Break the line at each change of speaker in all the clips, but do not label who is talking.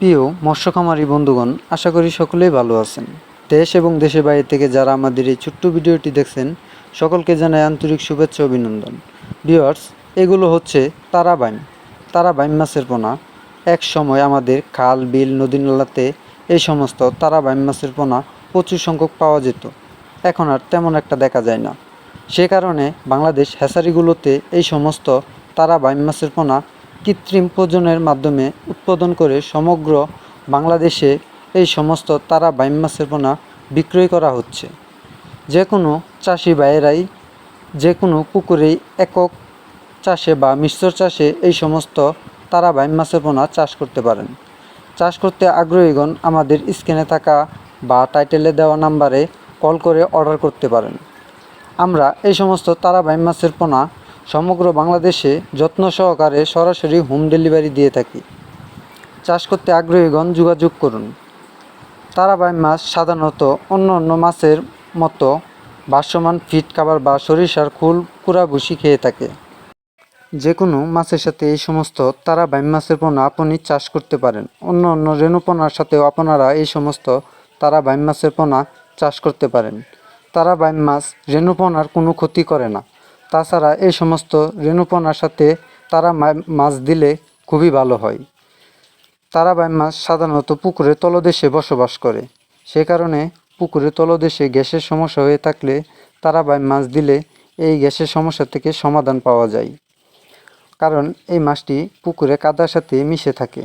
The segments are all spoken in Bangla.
প্রিয় মৎস্য খামারি বন্ধুগণ, আশা করি সকলেই ভালো আছেন। দেশ এবং দেশের বাইরে থেকে যারা আমাদের এই ছোট্ট ভিডিওটি দেখছেন, সকলকে জানাই আন্তরিক শুভেচ্ছা অভিনন্দন। ভিউয়ার্স, এগুলো হচ্ছে তারাবাইম মাছের পোনা। এক সময় আমাদের খাল, বিল, নদী নালাতে এই সমস্ত তারাবাইম মাছের পোনা প্রচুর সংখ্যক পাওয়া যেত। এখন আর তেমন একটা দেখা যায় না। সে কারণে বাংলাদেশ হ্যাচারিগুলোতে এই সমস্ত তারাবাইম মাছের পোনা কৃত্রিম প্রজননের মাধ্যমে উৎপাদন করে সমগ্র বাংলাদেশে এই সমস্ত তারাবাইম মাছের পোনা বিক্রয় করা হচ্ছে। যে কোনো চাষি ভাইয়েরাই যে কোনো পুকুরেই একক চাষে বা মিশ্র চাষে এই সমস্ত তারাবাইম মাছের পোনা চাষ করতে পারেন। চাষ করতে আগ্রহীগণ আমাদের স্ক্রিনে থাকা বা টাইটেলে দেওয়া নাম্বারে কল করে অর্ডার করতে পারেন। আমরা এই সমস্ত তারাবাইম মাছের পোনা সমগ্র বাংলাদেশে যত্ন সহকারে সরাসরি হোম ডেলিভারি দিয়ে থাকি। চাষ করতে আগ্রহীগণ যোগাযোগ করুন। তারাবাইম মাছ সাধারণত অন্য মাছের মতো ভাসমান ফিড খাবার বা সরিষার খোল কুড়া ভুসি খেয়ে থাকে। যে কোনো মাছের সাথে এই সমস্ত তারাবাইম মাছের পোনা আপনি চাষ করতে পারেন। অন্য রেণুপোনার সাথেও আপনারা এই সমস্ত তারাবাইম মাছের পোনা চাষ করতে পারেন। তারাবাইম মাছ রেণুপোনার কোনো ক্ষতি করে না। তাছাড়া এই সমস্ত রেণুপোনার সাথে মাছ দিলে খুবই ভালো হয়। তারাবাইম মাছ সাধারণত পুকুরের তলদেশে বসবাস করে। সে কারণে পুকুরের তলদেশে গ্যাসের সমস্যা হয়ে থাকলে তারাবাইম মাছ দিলে এই গ্যাসের সমস্যা থেকে সমাধান পাওয়া যায়। কারণ এই মাছটি পুকুরে কাদার সাথে মিশে থাকে।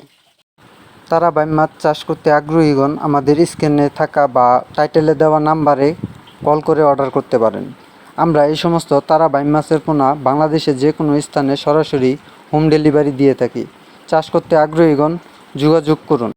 তারাবাইম মাছ চাষ করতে আগ্রহীগণ আমাদের স্ক্রিনে থাকা বা টাইটেলে দেওয়া নাম্বারে কল করে অর্ডার করতে পারেন। আমরা এই সমস্ত তারাবাইম মাছের পোনা বাংলাদেশের যে কোনো স্থানে সরাসরি হোম ডেলিভারি দিয়ে থাকি। চাষ করতে আগ্রহীগণ যোগাযোগ করুন।